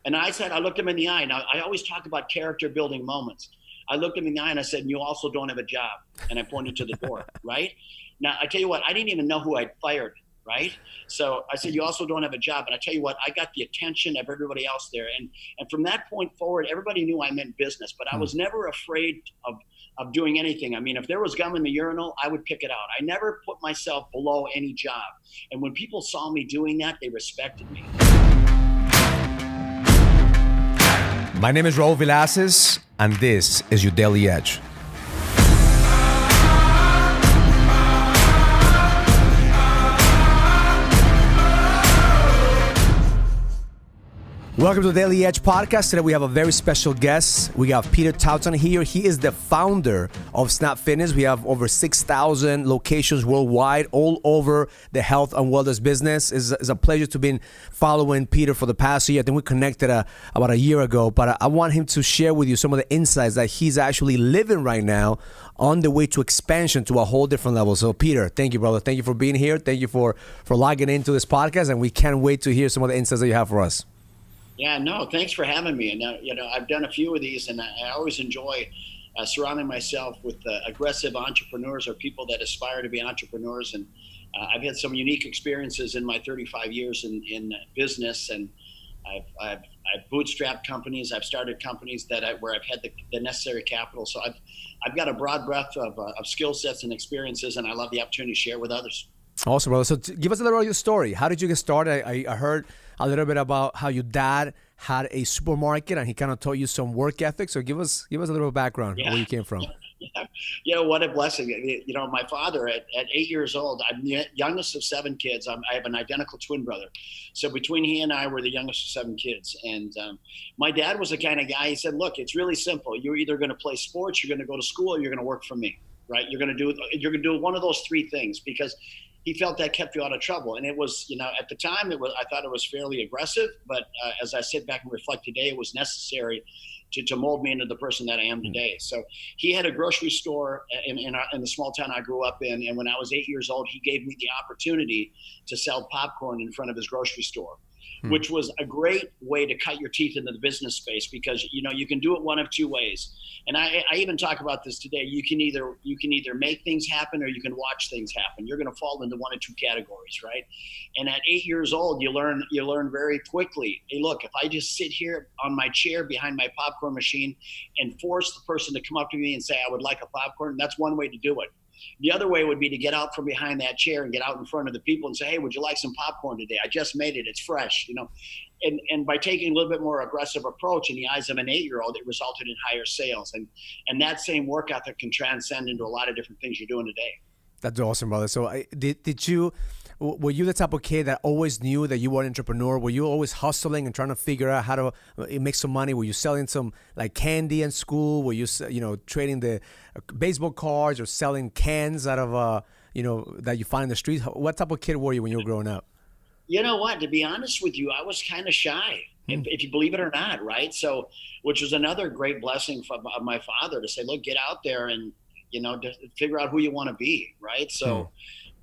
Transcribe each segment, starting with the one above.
And I looked him in the eye. Now, I always talk about character building moments. I looked him in the eye and I said, and you also don't have a job. And I pointed to the door, right? Now, I tell you what, I didn't even know who I'd fired, right? So I said, you also don't have a job. And I tell you what, I got the attention of everybody else there. And from that point forward, everybody knew I meant business, but I was never afraid of doing anything. I mean, if there was gum in the urinal, I would pick it out. I never put myself below any job. And when people saw me doing that, they respected me. My name is Raul Villacis, and this is your Daily Edge. Welcome to the Daily Edge podcast. Today we have a very special guest. We have Peter Taunton here. He is the founder of SnapFitness. We have over 6,000 locations worldwide, all over the health and wellness business. It's a pleasure to be following Peter for the past year. I think we connected about a year ago, but I want him to share with you some of the insights that he's actually living right now on the way to expansion to a whole different level. So Peter, thank you, brother. Thank you for being here. Thank you for logging into this podcast, and we can't wait to hear some of the insights that you have for us. Yeah, no, thanks for having me. And, I've done a few of these, and I always enjoy surrounding myself with aggressive entrepreneurs or people that aspire to be entrepreneurs. And I've had some unique experiences in my 35 years in business, and I've bootstrapped companies. I've started companies where I've had the necessary capital. So I've got a broad breadth of skill sets and experiences, and I love the opportunity to share with others. Awesome, brother. So give us a little of your story. How did you get started? I heard a little bit about how your dad had a supermarket and he kind of taught you some work ethic. So give us a little background on where you came from. Yeah, what a blessing. My father at 8 years old, I'm the youngest of 7 kids. I have an identical twin brother. So between he and I, we're the youngest of 7 kids. And my dad was the kind of guy, he said, look, it's really simple. You're either going to play sports, you're going to go to school, or you're going to work for me, right? You're going to do one of those 3 things, because he felt that kept you out of trouble. And it was, at the time, I thought it was fairly aggressive, but as I sit back and reflect today, it was necessary to mold me into the person that I am today. So he had a grocery store in the small town I grew up in. And when I was 8 years old, he gave me the opportunity to sell popcorn in front of his grocery store, which was a great way to cut your teeth into the business space, because, you can do it one of 2 ways. And I even talk about this today. You can either make things happen or you can watch things happen. You're going to fall into one of 2 categories, right? And at 8 years old, you learn very quickly. Hey, look, if I just sit here on my chair behind my popcorn machine and force the person to come up to me and say, I would like a popcorn, that's one way to do it. The other way would be to get out from behind that chair and get out in front of the people and say, hey, would you like some popcorn today? I just made it. It's fresh, And by taking a little bit more aggressive approach in the eyes of an 8-year-old, it resulted in higher sales. And that same work ethic can transcend into a lot of different things you're doing today. That's awesome, brother. So were you the type of kid that always knew that you were an entrepreneur? Were you always hustling and trying to figure out how to make some money? Were you selling some candy in school? Were you, trading the baseball cards or selling cans out of, that you find in the streets? What type of kid were you when you were growing up? You know what? To be honest with you, I was kind of shy, if you believe it or not, right? So, which was another great blessing of my father to say, look, get out there and, to figure out who you want to be, right? So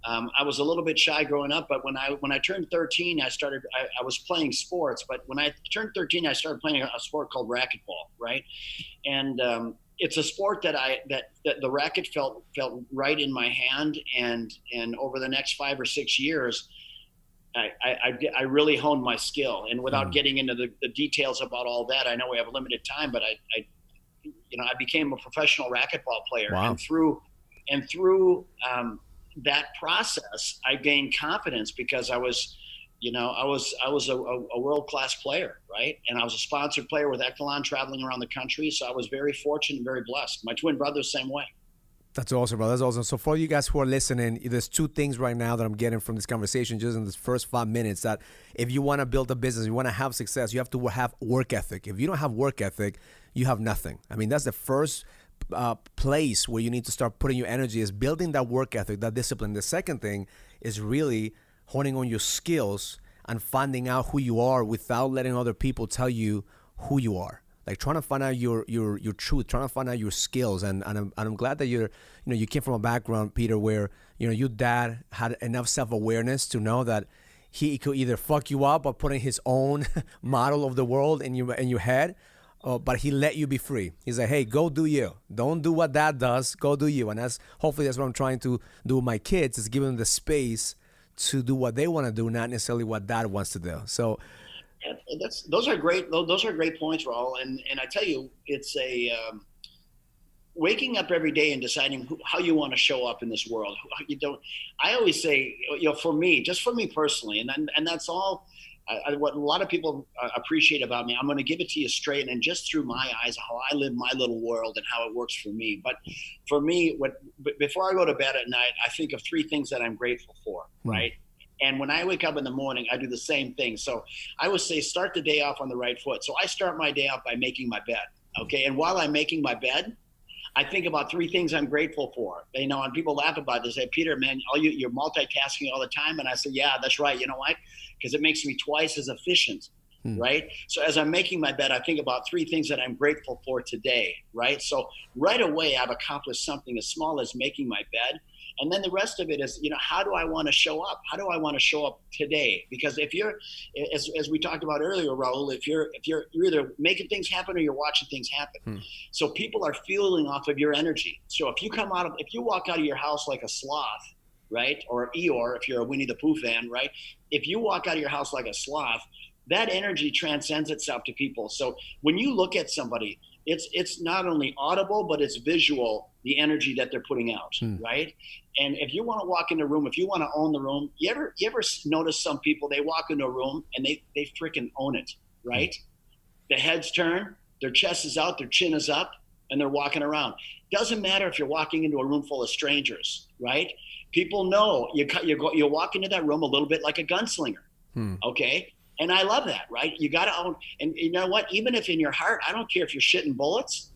I was a little bit shy growing up, but when I turned 13, I was playing sports, but when I turned 13, I started playing a sport called racquetball, right? And it's a sport that the racket felt right in my hand, and over the next 5 or 6 years, I really honed my skill. And without getting into the details about all that, I know we have a limited time, but I became a professional racquetball player. Wow. And through that process, I gained confidence, because I was a world-class player, right? And I was a sponsored player with Echelon, traveling around the country. So I was very fortunate and very blessed. My twin brother, same way. That's awesome, bro. That's awesome. So for you guys who are listening, there's 2 things right now that I'm getting from this conversation just in this first 5 minutes, that if you want to build a business, you want to have success, you have to have work ethic. If you don't have work ethic, you have nothing. I mean, that's the first place where you need to start putting your energy, is building that work ethic, that discipline. The second thing is really honing on your skills and finding out who you are without letting other people tell you who you are. Like trying to find out your truth, trying to find out your skills, and I'm glad that you came from a background, Peter, where your dad had enough self-awareness to know that he could either fuck you up by putting his own model of the world in your head, but he let you be free. He's like, hey, go do you. Don't do what dad does. Go do you. And hopefully that's what I'm trying to do with my kids, is give them the space to do what they want to do, not necessarily what dad wants to do. So yeah, those are great. Those are great points, Raul. And I tell you, it's waking up every day and deciding how you want to show up in this world. I always say, for me personally, and that's all. What a lot of people appreciate about me, I'm going to give it to you straight and just through my eyes, how I live my little world and how it works for me. But for me, before I go to bed at night, I think of 3 things that I'm grateful for, right? And when I wake up in the morning, I do the same thing. So I would say start the day off on the right foot. So I start my day off by making my bed, okay? And while I'm making my bed, I think about 3 things I'm grateful for. And people laugh about it. They say, Peter, man, you're multitasking all the time. And I say, yeah, that's right. You know why? Because it makes me twice as efficient, right? So as I'm making my bed, I think about 3 things that I'm grateful for today, right? So right away, I've accomplished something as small as making my bed. And then the rest of it is, how do I want to show up? How do I want to show up today? Because if you're, as we talked about earlier, Raul, if you're either making things happen or you're watching things happen. So people are fueling off of your energy. So if you walk out of your house like a sloth, right? Or Eeyore, if you're a Winnie the Pooh fan, right? If you walk out of your house like a sloth, that energy transcends itself to people. So when you look at somebody, it's not only audible, but it's visual, the energy that they're putting out, right? And if you want to walk in a room, if you want to own the room, you ever notice some people, they walk into a room and they freaking own it, right? The heads turn, their chest is out, their chin is up, and they're walking around. Doesn't matter if you're walking into a room full of strangers, right? People know you walk into that room a little bit like a gunslinger, okay? And I love that, right? You got to own, and you know what? Even if in your heart, I don't care if you're shitting bullets.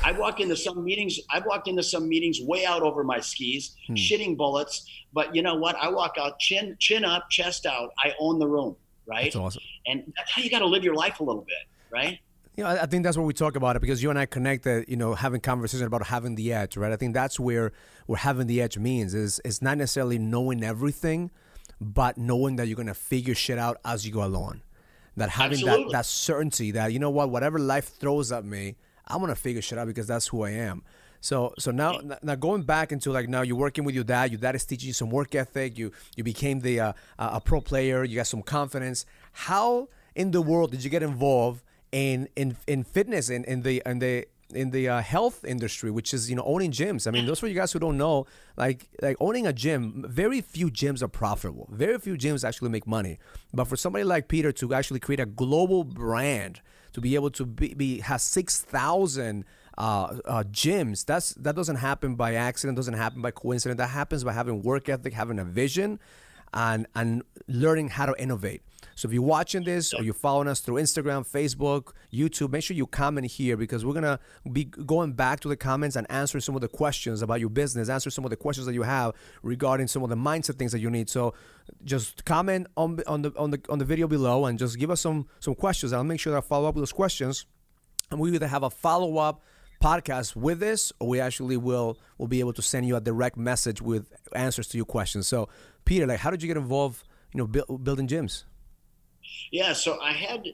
I've walked into some meetings way out over my skis, shitting bullets. But you know what? I walk out chin up, chest out. I own the room, right? That's awesome. And that's how you got to live your life a little bit, right? I think that's where we talk about it, because you and I connected, having conversations about having the edge, right? I think that's where having the edge means is it's not necessarily knowing everything, but knowing that you're going to figure shit out as you go along. That having that certainty that, whatever life throws at me, I'm going to figure shit out because that's who I am. So now going back into now you're working with your dad is teaching you some work ethic. You became a pro player. You got some confidence. How in the world did you get involved in fitness, in the health industry, which is owning gyms? I mean, those for you guys who don't know, like owning a gym, very few gyms are profitable. Very few gyms actually make money. But for somebody like Peter to actually create a global brand, to be able to have 6,000 gyms, that doesn't happen by accident, doesn't happen by coincidence. That happens by having work ethic, having a vision, and learning how to innovate. So if you're watching this or you're following us through Instagram, Facebook, YouTube, make sure you comment here, because we're going to be going back to the comments and answering some of the questions about your business, answer some of the questions that you have regarding some of the mindset things that you need. So just comment on the video below and just give us some questions. I'll make sure that I follow up with those questions, and we either have a follow-up podcast with this, or we actually will be able to send you a direct message with answers to your questions. So Peter, how did you get involved, building gyms? Yeah, so I had,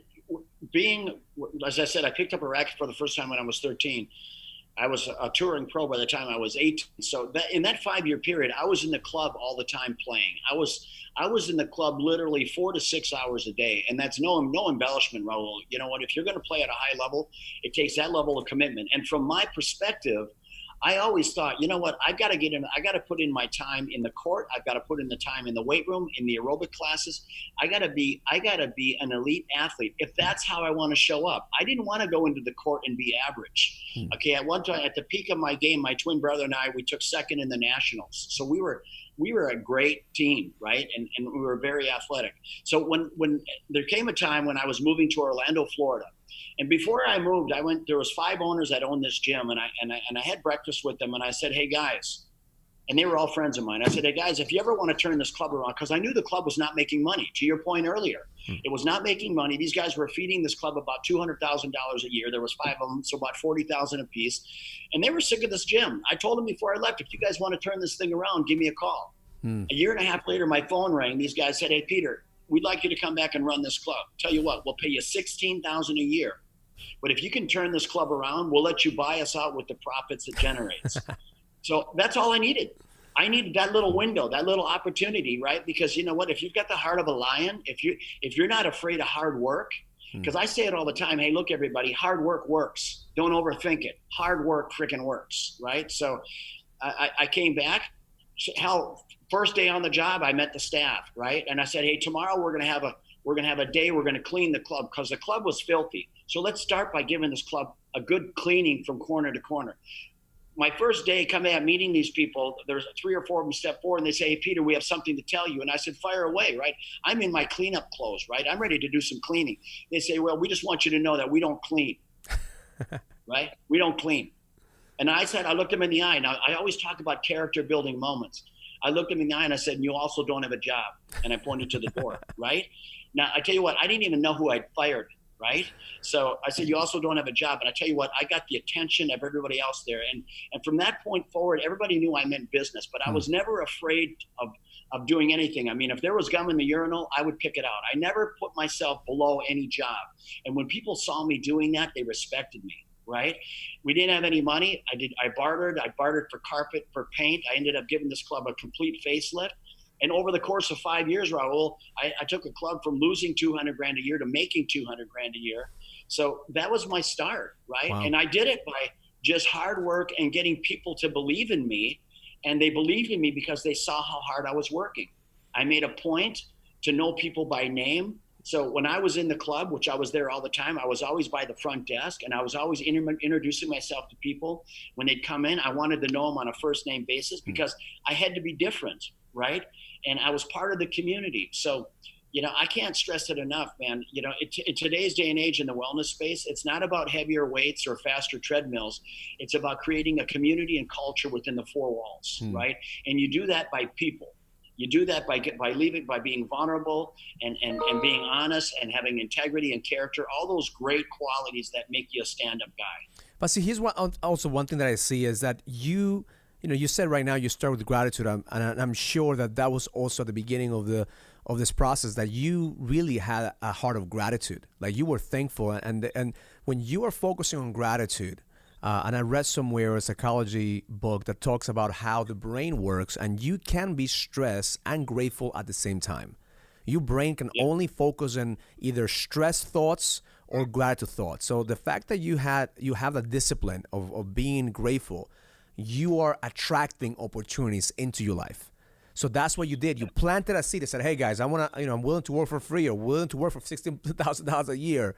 as I said, I picked up a racket for the first time when I was 13. I was a touring pro by the time I was 18. So in that 5-year period, I was in the club all the time playing. I was in the club literally 4 to 6 hours a day, and that's no embellishment, Raul. You know what? If you're going to play at a high level, it takes that level of commitment. And from my perspective, I always thought, you know what, I got to put in my time in the court. I've got to put in the time in the weight room, in the aerobic classes. I got to be an elite athlete if that's how I want to show up. I didn't want to go into the court and be average. Okay. At one time, at the peak of my game, my twin brother and I, we took second in the nationals. So we were a great team, right? And we were very athletic. So when there came a time when I was moving to Orlando, Florida, and before I moved, there was 5 owners that owned this gym, and I had breakfast with them, and I said, hey guys, and they were all friends of mine. I said, hey guys, if you ever want to turn this club around, because I knew the club was not making money. To your point earlier, it was not making money. These guys were feeding this club about $200,000 a year. There was 5 of them, so about $40,000 a piece, and they were sick of this gym. I told them before I left, if you guys want to turn this thing around, give me a call. A year and a half later, my phone rang. These guys said, hey Peter, we'd like you to come back and run this club. Tell you what, we'll pay you $16,000 a year. But if you can turn this club around, we'll let you buy us out with the profits it generates. So that's all I needed. I needed that little window, that little opportunity, right? Because you know what? If you've got the heart of a lion, if you're not afraid of hard work, because I say it all the time, hey, look, everybody, hard work works. Don't overthink it. Hard work freaking works, right? So I came back. Hell, first day on the job, I met the staff, right? And I said, hey, tomorrow we're gonna have a day. We're gonna clean the club because the club was filthy. So let's start by giving this club a good cleaning from corner to corner. My first day coming out meeting these people, there's 3 or 4 of them step forward and they say, hey, Peter, we have something to tell you. And I said, fire away, right? I'm in my cleanup clothes, right? I'm ready to do some cleaning. They say, well, we just want you to know that we don't clean, right? We don't clean. And I looked them in the eye. Now, I always talk about character building moments. I looked them in the eye and I said, and you also don't have a job. And I pointed to the door, right? Now, I tell you what, I didn't even know who I'd fired, right? So I said, you also don't have a job. And I tell you what, I got the attention of everybody else there. And from that point forward, everybody knew I meant business, but I was never afraid of doing anything. I mean, if there was gum in the urinal, I would pick it out. I never put myself below any job. And when people saw me doing that, they respected me, right? We didn't have any money. I bartered for carpet, for paint. I ended up giving this club a complete facelift. And over the course of 5 years, Raul, I took a club from losing $200,000 a year to making $200,000 a year. So that was my start, right? Wow. And I did it by just hard work and getting people to believe in me. And they believed in me because they saw how hard I was working. I made a point to know people by name. So when I was in the club, which I was there all the time, I was always by the front desk and I was always introducing myself to people. When they'd come in, I wanted to know them on a first name basis because I had to be different, right? And I was part of the community. So, you know, I can't stress it enough, man. You know, in today's day and age in the wellness space, it's not about heavier weights or faster treadmills. It's about creating a community and culture within the 4 walls, right? And you do that by people. You do that by being vulnerable and being honest and having integrity and character, all those great qualities that make you a stand-up guy. But see, here's also one thing that I see is that you said right now you start with gratitude, and I'm sure that was also the beginning of this process, that you really had a heart of gratitude, like you were thankful, and when you are focusing on gratitude, and I read somewhere a psychology book that talks about how the brain works, and you can be stressed and grateful at the same time. Your brain can only focus on either stress thoughts or gratitude thoughts. So the fact that you have the discipline of being grateful, you are attracting opportunities into your life. So that's what you did. You planted a seed and said, hey guys, I'm willing to work for free or willing to work for $16,000 a year.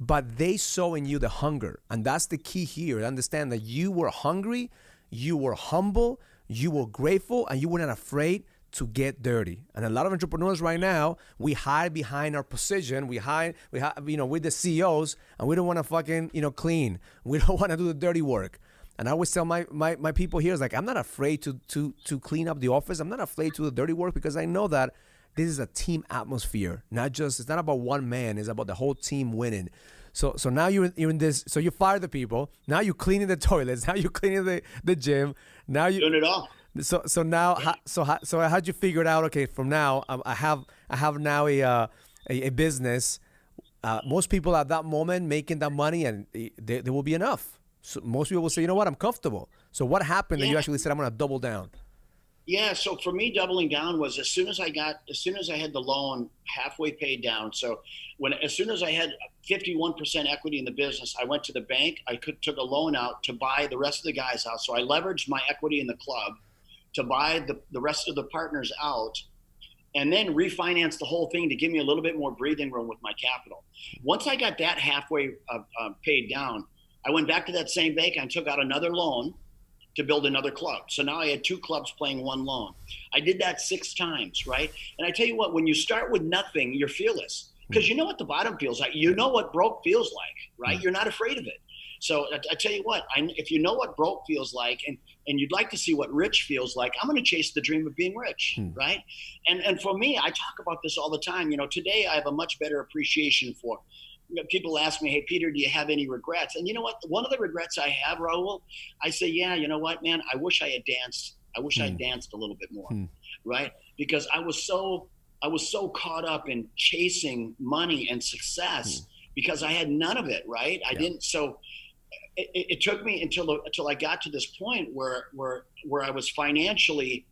But they saw in you the hunger. And that's the key here. Understand that you were hungry, you were humble, you were grateful, and you were not afraid to get dirty. And a lot of entrepreneurs right now, we hide behind our position. We're the CEOs, and we don't want to fucking, clean. We don't want to do the dirty work. And I always tell my people here, is like, I'm not afraid to clean up the office. I'm not afraid to do the dirty work because I know that this is a team atmosphere. It's not about one man. It's about the whole team winning. So now you're in this. So you fire the people. Now you're cleaning the toilets. Now you're cleaning the gym. Now you doing it all. So now, how'd you figure it out? Okay, from now I have now a business. Most people at that moment making that money, and there will be enough. So most people will say, you know what, I'm comfortable. So what happened that you actually said, I'm going to double down? Yeah, so for me, doubling down was as soon as I had the loan halfway paid down. So as soon as I had 51% equity in the business, I went to the bank. I took a loan out to buy the rest of the guys out. So I leveraged my equity in the club to buy the rest of the partners out, and then refinance the whole thing to give me a little bit more breathing room with my capital. Once I got that halfway paid down, I went back to that same bank and took out another loan to build another club. So now I had 2 clubs playing 1 loan. I did that 6 times, right? And I tell you what, when you start with nothing, you're fearless because you know what the bottom feels like. You know what broke feels like, right? You're not afraid of it. So I tell you what, if you know what broke feels like and you'd like to see what rich feels like, I'm going to chase the dream of being rich, right? And for me, I talk about this all the time. Today I have a much better appreciation for people ask me, hey, Peter, do you have any regrets? And you know what? One of the regrets I have, Raul, I say, yeah, you know what, man? I wish I had danced. I wish I had danced a little bit more, right? Because I was so I was so caught up in chasing money and success because I had none of it, right? I didn't. So it took me until I got to this point where I was financially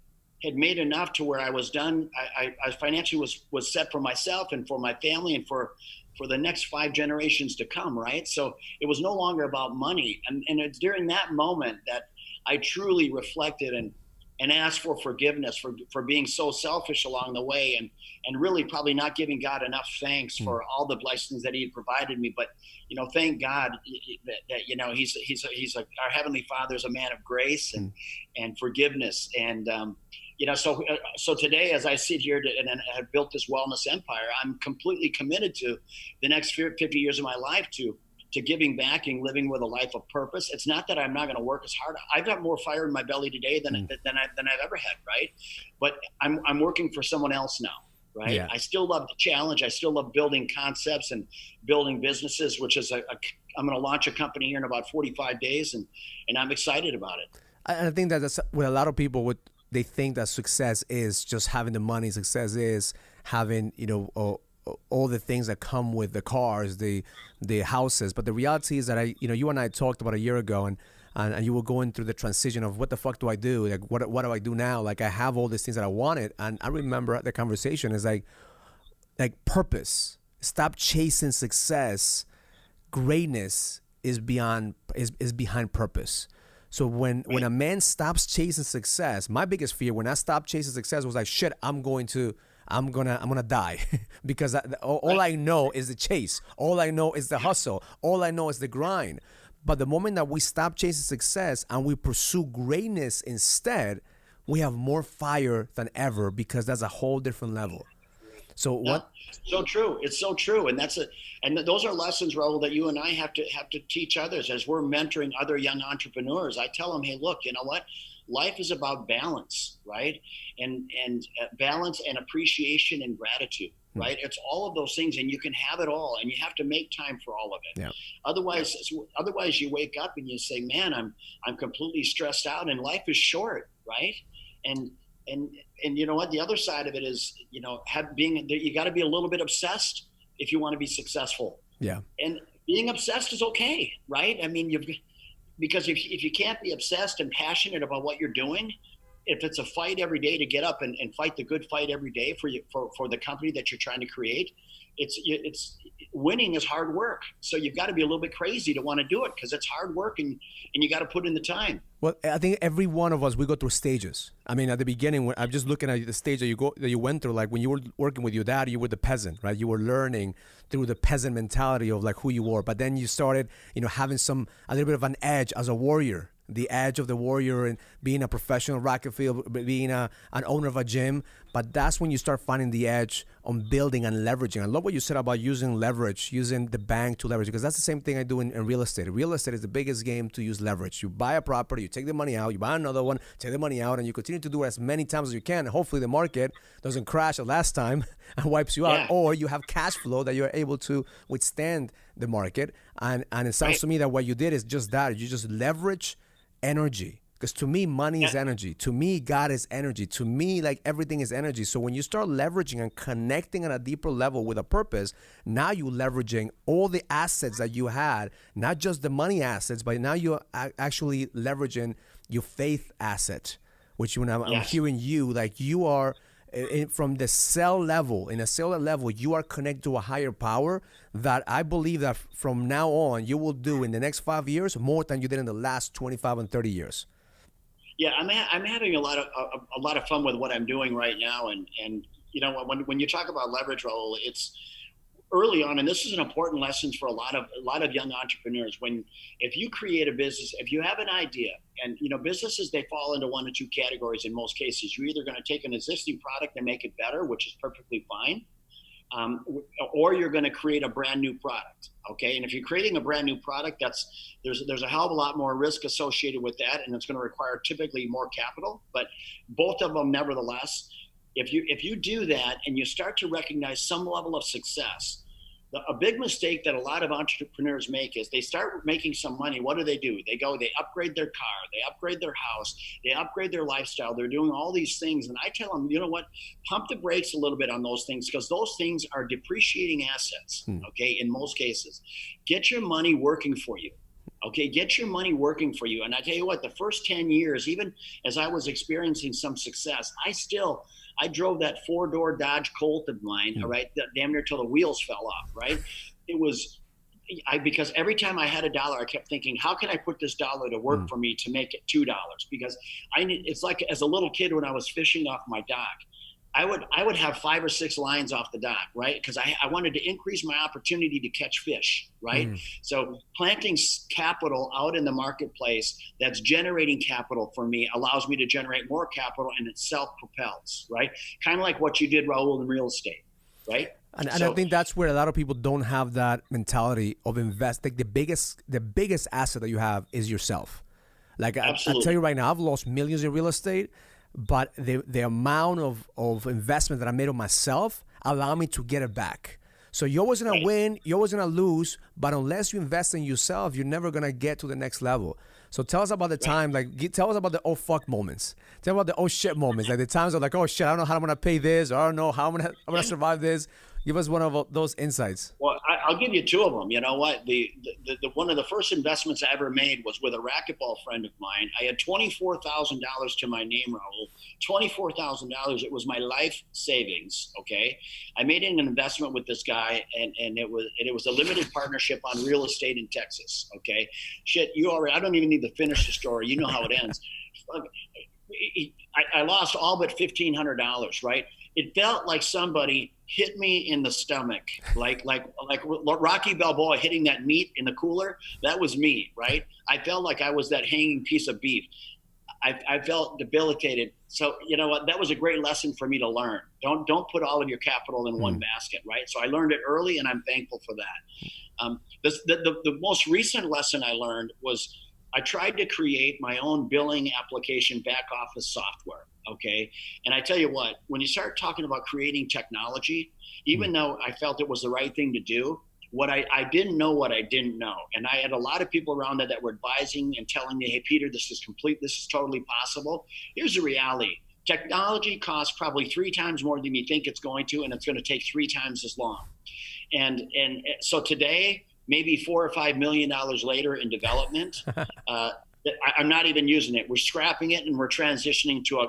had made enough to where I was done. I financially was set for myself and for my family and for the next 5 generations to come, right? So it was no longer about money. And it's during that moment that I truly reflected and asked for forgiveness for being so selfish along the way and really probably not giving God enough thanks for all the blessings that he had provided me. But, thank God that he's our Heavenly Father is a man of grace and forgiveness. And, so today, as I sit here and have built this wellness empire, I'm completely committed to the next 50 years of my life to giving back and living with a life of purpose. It's not that I'm not going to work as hard. I've got more fire in my belly today than I've ever had, right? But I'm working for someone else now, right? Yeah. I still love the challenge. I still love building concepts and building businesses, which is I'm going to launch a company here in about 45 days, and I'm excited about it. I think that's with a lot of people they think that success is just having the money. Success is having, all the things that come with the cars, the houses. But the reality is that you and I talked about a year ago, and you were going through the transition of what the fuck do I do? Like, what do I do now? Like, I have all these things that I wanted. And I remember the conversation is like purpose. Stop chasing success. Greatness is behind purpose. So when a man stops chasing success, my biggest fear when I stopped chasing success was like, shit, I'm gonna die because all I know is the chase. All I know is the hustle. All I know is the grind. But the moment that we stop chasing success and we pursue greatness instead, we have more fire than ever because that's a whole different level. So what? So true. It's so true. And those are lessons, Raul, that you and I have to teach others as we're mentoring other young entrepreneurs. I tell them, hey, look, you know what? Life is about balance, right? And balance and appreciation and gratitude, right? It's all of those things, and you can have it all, and you have to make time for all of it. Yeah. Otherwise you wake up and you say, man, I'm completely stressed out, and life is short, right? And you know what? The other side of it is, you got to be a little bit obsessed if you want to be successful. Yeah. And being obsessed is okay, right? I mean, because if you can't be obsessed and passionate about what you're doing, if it's a fight every day to get up and fight the good fight every day for the company that you're trying to create, it's winning is hard work. So you've got to be a little bit crazy to want to do it because it's hard work and you got to put in the time. Well, I think every one of us, we go through stages. I mean, at the beginning, when I'm just looking at the stage that you went through, like when you were working with your dad, you were the peasant, right? You were learning through the peasant mentality of like who you were. But then you started, having a little bit of an edge as a warrior. The edge of the warrior and being a professional racket field, being an owner of a gym. But that's when you start finding the edge on building and leveraging. I love what you said about using leverage, using the bank to leverage, because that's the same thing I do in real estate. Real estate is the biggest game to use leverage. You buy a property, you take the money out, you buy another one, take the money out, and you continue to do it as many times as you can. And hopefully the market doesn't crash the last time and wipes you out, or you have cash flow that you're able to withstand the market. And it sounds to me that what you did is just that. You just leverage energy, because to me money is energy. To me God is energy. To me, like, everything is energy. So when you start leveraging and connecting on a deeper level with a purpose, now you're leveraging all the assets that you had, not just the money assets, but now you're actually leveraging your faith asset, which when I'm hearing you, like, you are from the cell level, in a cellular level, you are connected to a higher power that I believe that from now on you will do in the next 5 years more than you did in the last 25 and 30 years. Yeah, I'm having a lot of fun with what I'm doing right now, and when you talk about leverage, Raul, it's early on, and this is an important lesson for a lot of young entrepreneurs. If you create a business, if you have an idea, and businesses, they fall into one of two categories in most cases. You're either going to take an existing product and make it better, which is perfectly fine, or you're going to create a brand new product. Okay, and if you're creating a brand new product, there's a hell of a lot more risk associated with that, and it's going to require typically more capital. But both of them, nevertheless, if you do that and you start to recognize some level of success, A big mistake that a lot of entrepreneurs make is they start making some money. What do? They upgrade their car, they upgrade their house, they upgrade their lifestyle. They're doing all these things. And I tell them, you know what, pump the brakes a little bit on those things, because those things are depreciating assets. Okay. In most cases, get your money working for you. Okay, get your money working for you. And I tell you what, the first 10 years, even as I was experiencing some success, I drove that 4-door Dodge Colt of mine, all right, damn near till the wheels fell off, right? It was, because every time I had a dollar, I kept thinking, how can I put this dollar to work for me to make it $2? Because it's like as a little kid when I was fishing off my dock, I would have 5 or 6 lines off the dock, right? Because I wanted to increase my opportunity to catch fish, right? So planting capital out in the marketplace that's generating capital for me allows me to generate more capital, and it self-propels, right? Kind of like what you did, Raul, in real estate, right? And I think that's where a lot of people don't have that mentality of investing. The biggest asset that you have is yourself. Like I tell you right now, I've lost millions in real estate, but the amount of investment that I made on myself allowed me to get it back. So you're always going to win, you're always going to lose, but unless you invest in yourself, you're never going to get to the next level. So tell us about the time, tell us about the oh fuck moments. Tell us about the oh shit moments, like the times of like, oh shit, I don't know how I'm going to pay this, or I don't know how I'm going to survive this. Give us one of those insights. Well, I'll give you 2 of them. You know what? The one of the first investments I ever made was with a racquetball friend of mine. I had $24,000 to my name, Raul. $24,000. It was my life savings. Okay, I made an investment with this guy, and it was a limited partnership on real estate in Texas. Okay, shit, I don't even need to finish the story. You know how it ends. I lost all but $1,500. Right. It felt like somebody hit me in the stomach, like Rocky Balboa hitting that meat in the cooler. That was me, right? I felt like I was that hanging piece of beef. I felt debilitated. So you know what? That was a great lesson for me to learn. Don't put all of your capital in one basket, right? So I learned it early, and I'm thankful for that. The most recent lesson I learned was I tried to create my own billing application back office software. Okay. And I tell you what, when you start talking about creating technology, even though I felt it was the right thing to do, I didn't know what I didn't know. And I had a lot of people around that were advising and telling me, hey, Peter, this is totally possible. Here's the reality. Technology costs probably 3 times more than you think it's going to, and it's going to take 3 times as long. And so today, maybe $4 or $5 million later in development, I'm not even using it. We're scrapping it, and we're transitioning to an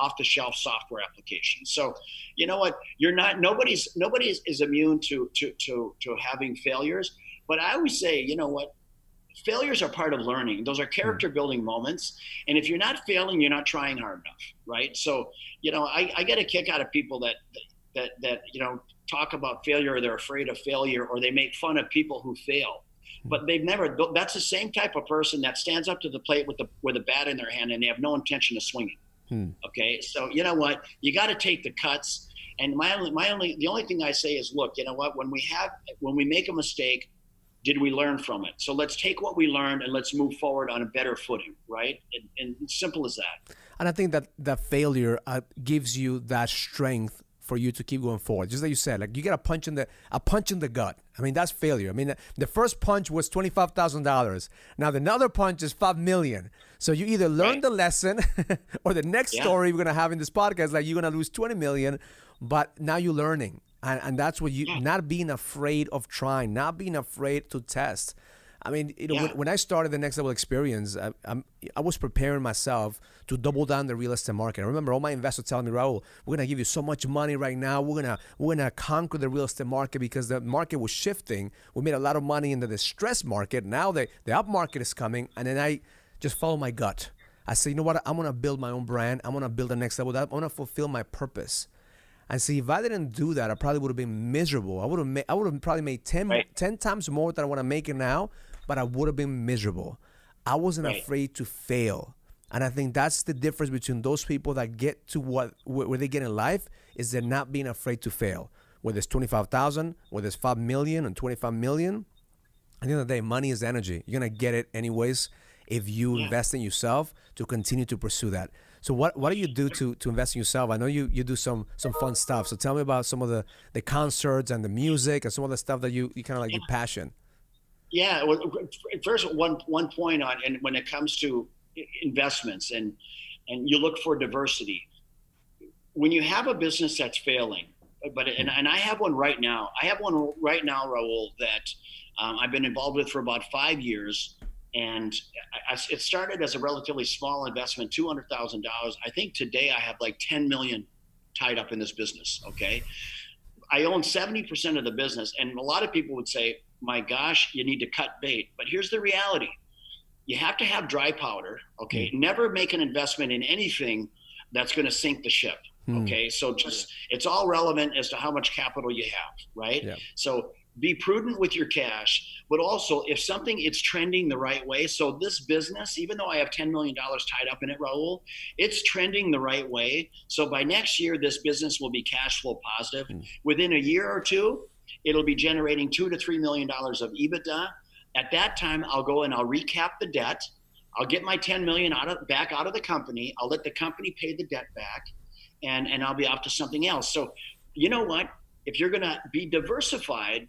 off-the-shelf software application. So, you know what? Nobody is immune to having failures. But I always say, you know what? Failures are part of learning. Those are character-building moments. And if you're not failing, you're not trying hard enough, right? So, you know, I get a kick out of people that you know, talk about failure, or they're afraid of failure, or they make fun of people who fail. But that's the same type of person that stands up to the plate with a bat in their hand, and they have no intention of swinging. Okay. So you know what, you got to take the cuts. And the only thing I say is, look, you know what, when we make a mistake, did we learn from it? So let's take what we learned and let's move forward on a better footing. Right. And simple as that. And I think that failure gives you that strength for you to keep going forward. Just like you said, like you get a punch in the gut. I mean, that's failure. I mean, the first punch was $25,000. Now the another punch is $5 million. So you either learn the lesson, or the next story we're gonna have in this podcast, like you're gonna lose $20 million, but now you're learning, and that's what you not being afraid of trying, not being afraid to test. I mean, you know, when I started the Next Level Experience, I was preparing myself to double down the real estate market. I remember all my investors telling me, Raul, we're gonna give you so much money right now. We're gonna conquer the real estate market, because the market was shifting. We made a lot of money in the distressed market. Now the up market is coming, and then I just follow my gut. I say, you know what? I'm gonna build my own brand. I'm gonna build the next level. I'm gonna fulfill my purpose. And see, if I didn't do that, I probably would have been miserable. I would have probably made 10 times more than I want to make it now, but I would have been miserable. I wasn't afraid to fail. And I think that's the difference between those people that get to where they get in life, is they're not being afraid to fail. Whether it's 25,000, whether it's 5 million and 25 million, at the end of the day, money is energy. You're going to get it anyways if you invest in yourself to continue to pursue that. So what do you do to invest in yourself? I know you do some fun stuff. So tell me about some of the concerts and the music and some of the stuff that you kind of like your passion. Yeah. Well, first, one point on, and when it comes to investments, and you look for diversity. When you have a business that's failing, and I have one right now. I have one right now, Raul, that I've been involved with for about 5 years, and it started as a relatively small investment, $200,000. I think today I have like 10 million tied up in this business. Okay, I own 70% of the business, and a lot of people would say, "My gosh, you need to cut bait." But here's the reality: you have to have dry powder. Okay, never make an investment in anything that's going to sink the ship. Okay, so just it's all relevant as to how much capital you have, right? Yeah. So be prudent with your cash, but also if something it's trending the right way. So this business, even though I have $10 million tied up in it, Raul, it's trending the right way. So by next year, this business will be cash flow positive. Within a year or two, it'll be generating $2 to $3 million of EBITDA. At that time, I'll go and I'll recap the debt. I'll get my 10 million back out of the company. I'll let the company pay the debt back, and I'll be off to something else. So you know what? If you're going to be diversified,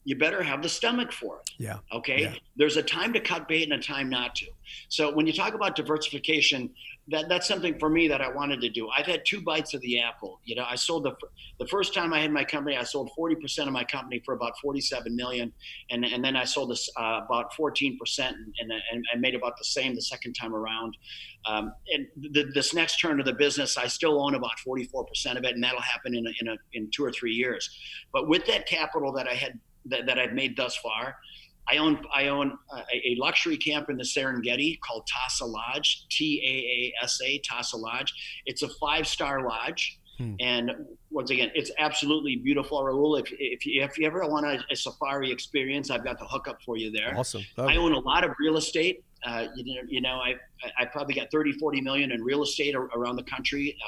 you better have the stomach for it. Yeah. Okay. Yeah. There's a time to cut bait and a time not to. So when you talk about diversification, that's something for me that I wanted to do. I've had 2 bites of the apple. You know, I sold the first time I had my company, I sold 40% of my company for about 47 million. And then I sold this about 14% and I made about the same the second time around. And this next turn of the business, I still own about 44% of it. And that'll happen in 2 or 3 years. But with that capital that I had, that I've made thus far, I own a luxury camp in the Serengeti called Tasa Lodge, TAASA, Tasa Lodge. It's a 5-star lodge. And once again, it's absolutely beautiful, Raul. If you ever want a safari experience, I've got the hookup for you there. Awesome. I own a lot of real estate. I probably got 30, 40 million in real estate around the country.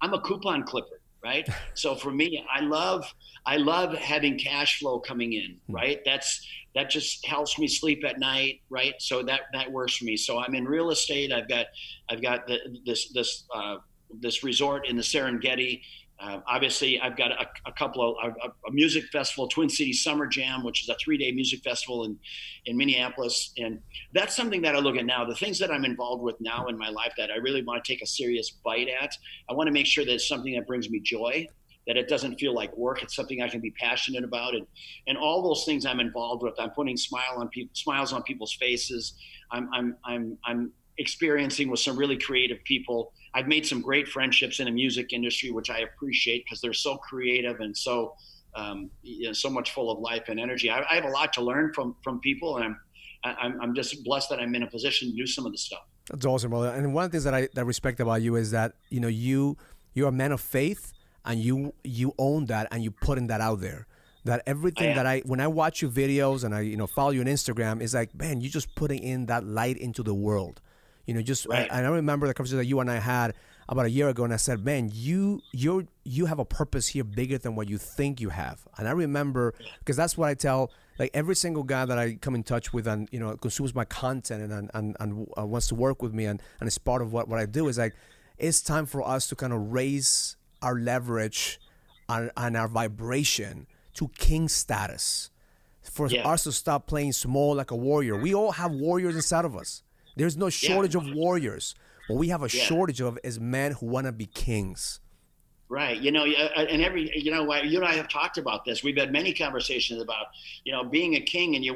I'm a coupon clipper. Right. So for me, I love having cash flow coming in. Right. That just helps me sleep at night. Right. So that works for me. So I'm in real estate. I've got this resort in the Serengeti. Obviously, I've got a music festival, Twin Cities Summer Jam, which is a 3-day music festival in Minneapolis. And that's something that I look at now. The things that I'm involved with now in my life that I really want to take a serious bite at, I want to make sure that it's something that brings me joy, that it doesn't feel like work. It's something I can be passionate about. And all those things I'm involved with, I'm putting smiles on people's faces. I'm experiencing with some really creative people. I've made some great friendships in the music industry, which I appreciate because they're so creative and so so much full of life and energy. I have a lot to learn from people, and I'm just blessed that I'm in a position to do some of the stuff. That's awesome, brother. And one of the things that I respect about you is that you're a man of faith, and you own that, and you putting that out there. That everything when I watch your videos and I follow you on Instagram, it's like, man, you're just putting in that light into the world. Right. I remember the conversation that you and I had about a year ago, and I said, man, you have a purpose here bigger than what you think you have. And I remember, because that's what I tell like every single guy that I come in touch with and consumes my content and wants to work with me and is part of what I do, is like, it's time for us to kind of raise our leverage and our vibration to king status, for us to stop playing small like a warrior. We all have warriors inside of us. There's no shortage of warriors. What we have a shortage of is men who want to be kings. Right. And you and I have talked about this. We've had many conversations about, being a king, and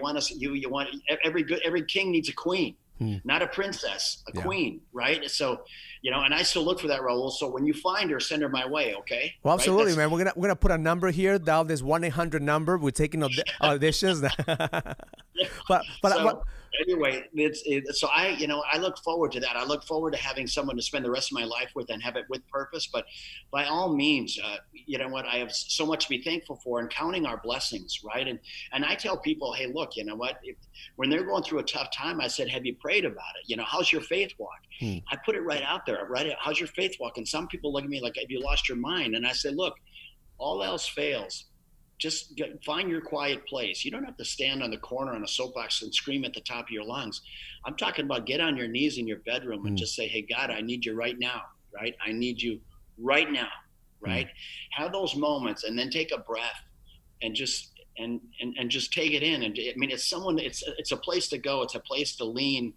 every king needs a queen, not a princess, a queen. Right. So, and I still look for that, Raul. So when you find her, send her my way. Okay. Well, absolutely, man. We're going to put a number here. Dial this 1-800 number. We're taking auditions. Anyway, so I look forward to that. I look forward to having someone to spend the rest of my life with and have it with purpose. But by all means, I have so much to be thankful for, and counting our blessings, right? And I tell people, hey, look, when they're going through a tough time, I said, have you prayed about it? How's your faith walk? I put it right out there, right? How's your faith walk? And some people look at me like, have you lost your mind? And I say, look, all else fails, find your quiet place. You don't have to stand on the corner on a soapbox and scream at the top of your lungs. I'm talking about get on your knees in your bedroom and just say, hey, God, I need you right now, right? I need you right now, right? Have those moments and then take a breath and just just take it in. And I mean, it's a place to go. It's a place to lean.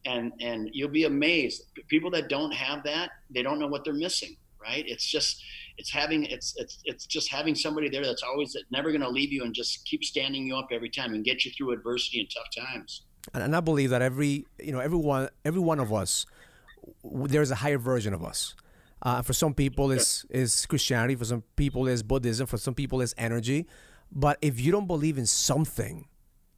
And you'll be amazed. People that don't have that, they don't know what they're missing, right? It's just having somebody there that's never going to leave you and just keep standing you up every time and get you through adversity and tough times. And I believe that every one of us, there's a higher version of us. For some people is Christianity, for some people is Buddhism, for some people is energy. But if you don't believe in something,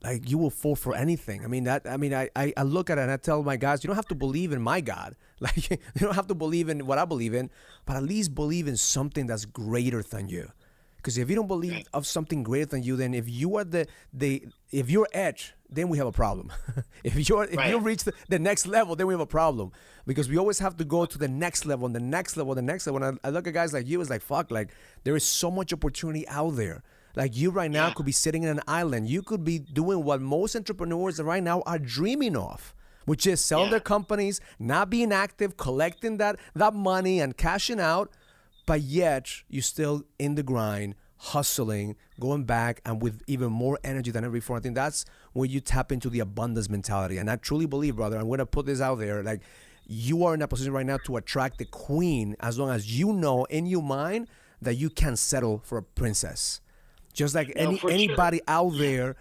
like, you will fall for anything. I look at it and I tell my guys, you don't have to believe in my God. Like, you don't have to believe in what I believe in, but at least believe in something that's greater than you. Because if you don't believe of something greater than you, then if you are if you're edge, then we have a problem. If you reach the next level, then we have a problem. Because we always have to go to the next level and the next level, the next level. And I look at guys like you, it's like, fuck, like, there is so much opportunity out there. Like, you right now could be sitting in an island. You could be doing what most entrepreneurs right now are dreaming of, which is selling their companies, not being active, collecting that money and cashing out, but yet you're still in the grind, hustling, going back, and with even more energy than ever before. I think that's where you tap into the abundance mentality. And I truly believe, brother, I'm going to put this out there, like, you are in a position right now to attract the queen as long as you know in your mind that you can't settle for a princess. Just like anybody out there,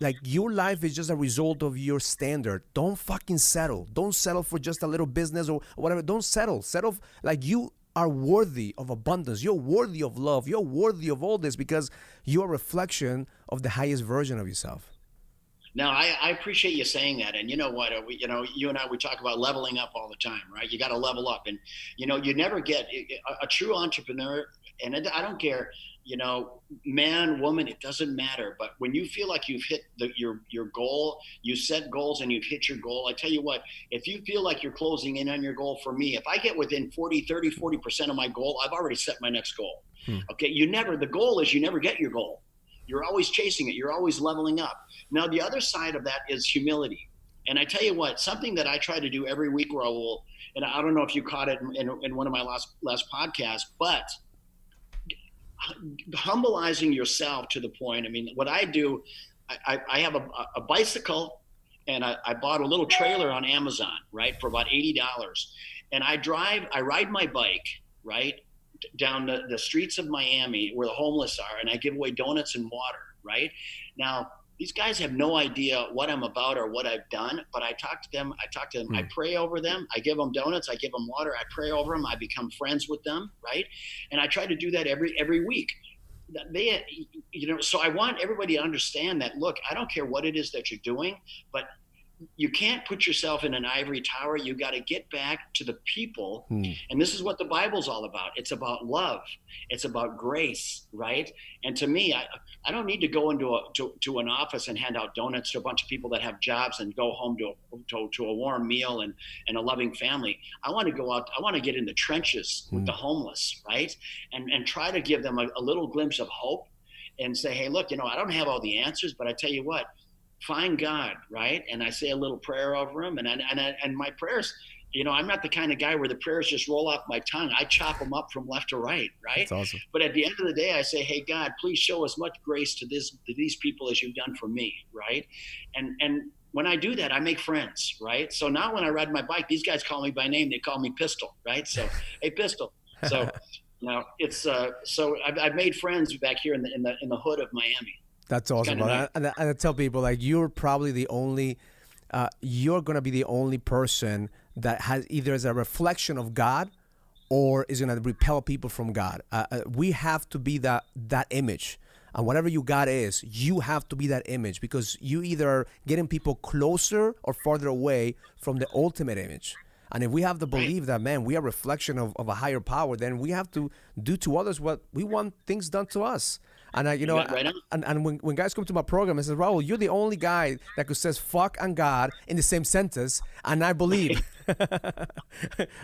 like, your life is just a result of your standard. Don't fucking settle. Don't settle for just a little business or whatever. Don't settle. Settle, like, you are worthy of abundance. You're worthy of love. You're worthy of all this because you're a reflection of the highest version of yourself. Now, I appreciate you saying that. And you know what, you and I, we talk about leveling up all the time, right? You got to level up. And, you never get a true entrepreneur. And I don't care, man, woman, it doesn't matter. But when you feel like you've hit your goal, you set goals and you've hit your goal. I tell you what, if you feel like you're closing in on your goal, for me, if I get within 40% of my goal, I've already set my next goal. Okay. The goal is you never get your goal. You're always chasing it. You're always leveling up. Now, the other side of that is humility. And I tell you what, something that I try to do every week where and I don't know if you caught it in one of my last podcasts, but humbleizing yourself to the point. I mean, what I do, I have a bicycle, and I bought a little trailer on Amazon, right, for about $80. And I ride my bike, right, down the streets of Miami where the homeless are, and I give away donuts and water, right? Now, these guys have no idea what I'm about or what I've done, but I talk to them. I pray over them. I give them donuts. I give them water. I pray over them. I become friends with them, right? And I try to do that every week. So I want everybody to understand that, look, I don't care what it is that you're doing, but you can't put yourself in an ivory tower. You got to get back to the people. And this is what the Bible's all about. It's about love. It's about grace, right? And to me, I don't need to go into to an office and hand out donuts to a bunch of people that have jobs and go home to a warm meal and a loving family. I want to go out. I want to get in the trenches with the homeless, right? And try to give them a little glimpse of hope and say, hey, look, I don't have all the answers, but I tell you what, find God, right? And I say a little prayer over him, and my prayers, I'm not the kind of guy where the prayers just roll off my tongue. I chop them up from left to right, right? That's awesome. But at the end of the day, I say, hey, God, please show as much grace to these people as you've done for me, right? And when I do that, I make friends, right? So now when I ride my bike, these guys call me by name. They call me Pistol, right? So, hey, Pistol. So, it's so I've made friends back here in the hood of Miami. That's awesome. Nice. And I tell people, like, you're probably the only, you're going to be the only person that has either is a reflection of God or is going to repel people from God. We have to be that image. And whatever your God is, you have to be that image, because you either are getting people closer or farther away from the ultimate image. And if we have to believe that, man, we are a reflection of a higher power, then we have to do to others what we want things done to us. And I, Right on. and when guys come to my program, I say, Raul, you're the only guy that could says fuck and God in the same sentence, and I believe.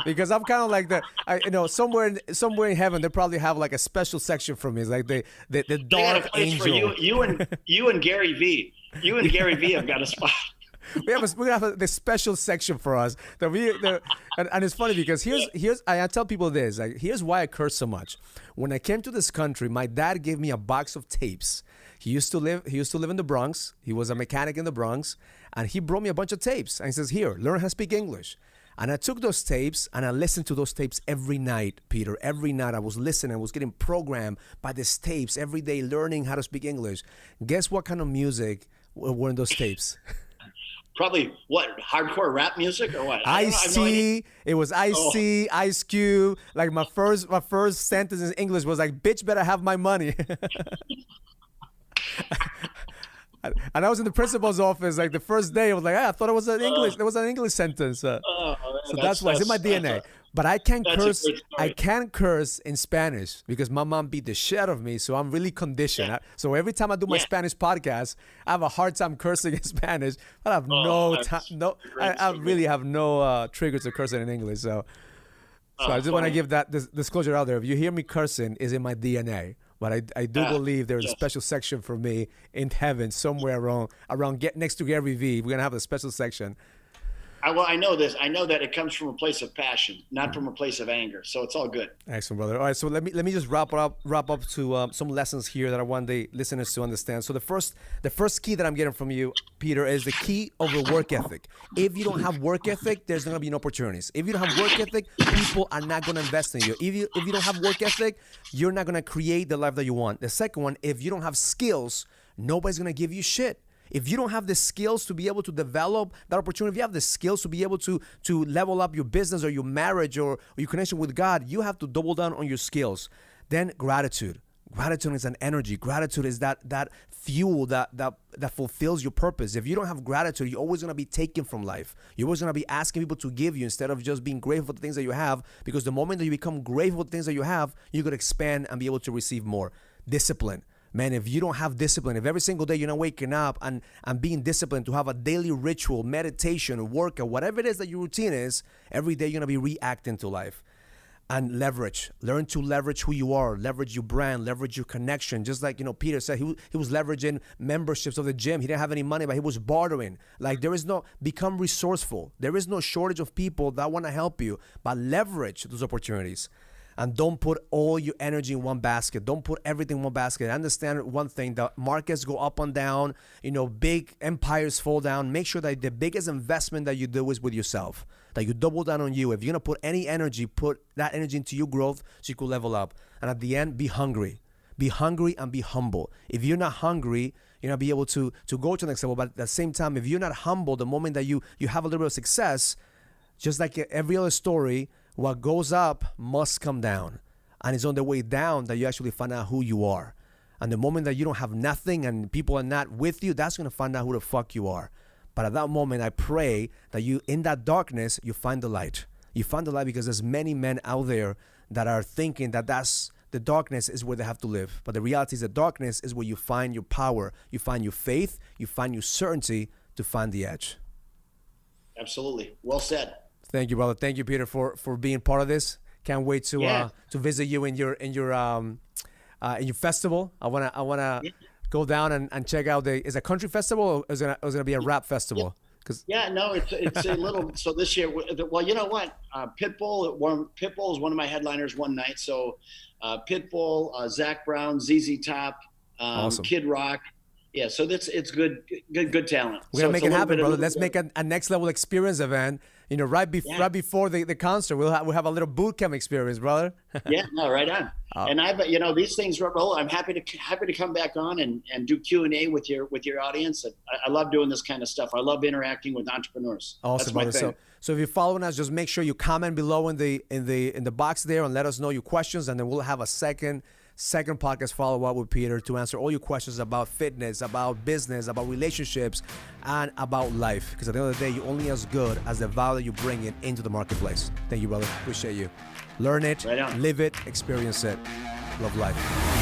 Because I'm kind of like somewhere in heaven they probably have like a special section for me. It's like the They got a dark place for angel. you and Gary V. You and Gary V have got a spot. We're gonna have the special section for us. And it's funny because I tell people this. Like, here's why I curse so much. When I came to this country, my dad gave me a box of tapes. He used to live in the Bronx. He was a mechanic in the Bronx, and he brought me a bunch of tapes. And he says, "Here, learn how to speak English." And I took those tapes and I listened to those tapes every night, Peter. Every night I was listening. I was getting programmed by these tapes every day, learning how to speak English. Guess what kind of music were in those tapes? Probably what, hardcore rap music or what? Ice-T. It was Ice-T, Ice Cube. Like my first sentence in English was like, "Bitch, better have my money." And I was in the principal's office like the first day. I was like, I thought it was an English. There was an English sentence. So that's why it's in my DNA. But I can't curse. I can't curse in Spanish because my mom beat the shit out of me. So I'm really conditioned. Yeah. So every time I do my Spanish podcast, I have a hard time cursing in Spanish. But I have no time. No, I really have no trigger to cursing in English. So I just want to give that disclosure out there. If you hear me cursing, it's in my DNA. But I do believe there's a special section for me in heaven somewhere around next to Gary V. We're going to have a special section. Well, I know this. I know that it comes from a place of passion, not from a place of anger. So it's all good. Excellent, brother. All right, so let me just wrap up to some lessons here that I want the listeners to understand. So the first key that I'm getting from you, Peter, is the key over work ethic. If you don't have work ethic, there's going to be no opportunities. If you don't have work ethic, people are not going to invest in you. If you don't have work ethic, you're not going to create the life that you want. The second one, if you don't have skills, nobody's going to give you shit. If you don't have the skills to be able to develop that opportunity, if you have the skills to be able to level up your business or your marriage or your connection with God, you have to double down on your skills. Then gratitude. Gratitude is an energy. Gratitude is that fuel that fulfills your purpose. If you don't have gratitude, you're always going to be taken from life. You're always going to be asking people to give you instead of just being grateful for the things that you have, because the moment that you become grateful for the things that you have, you're going to expand and be able to receive more. Discipline. Man, if you don't have discipline, if every single day you're not waking up and being disciplined to have a daily ritual, meditation, workout, whatever it is that your routine is, every day you're going to be reacting to life. And leverage. Learn to leverage who you are, leverage your brand, leverage your connection. Just like, Peter said, he was leveraging memberships of the gym. He didn't have any money, but he was bartering. Like, become resourceful. There is no shortage of people that want to help you, but leverage those opportunities. And don't put all your energy in one basket. Don't put everything in one basket. Understand one thing, the markets go up and down, big empires fall down. Make sure that the biggest investment that you do is with yourself, that you double down on you. If you're going to put any energy, put that energy into your growth so you can level up. And at the end, be hungry. Be hungry and be humble. If you're not hungry, you're not be able to go to the next level. But at the same time, if you're not humble, the moment that you have a little bit of success, just like every other story, what goes up must come down. And it's on the way down that you actually find out who you are. And the moment that you don't have nothing and people are not with you, that's going to find out who the fuck you are. But at that moment, I pray that you, in that darkness, you find the light. You find the light because there's many men out there that are thinking that the darkness is where they have to live. But the reality is the darkness is where you find your power. You find your faith. You find your certainty to find the edge. Absolutely. Well said. Thank you, brother. Thank you, Peter, for being part of this. Can't wait to visit you in your festival. I wanna go down and check out is it a country festival or is it gonna be a rap festival? No, it's a little. So this year, well, you know what? Pitbull is one of my headliners one night. So Pitbull, Zach Brown, ZZ Top, awesome. Kid Rock. Yeah, so it's good talent. We're gonna make it happen, brother. Let's make a next level experience event. Right before the concert, we'll have a little boot camp experience, brother. Yeah, no, right on. And these things roll. I'm happy to come back on and do Q&A with your audience. I love doing this kind of stuff. I love interacting with entrepreneurs. Awesome, brother. So if you're following us, just make sure you comment below in the box there and let us know your questions, and then we'll have a second podcast follow-up with Peter to answer all your questions about fitness, about business, about relationships, and about life. Because at the end of the day, you're only as good as the value you bring into the marketplace. Thank you, brother. Appreciate you. Learn it, live it, experience it. Love life.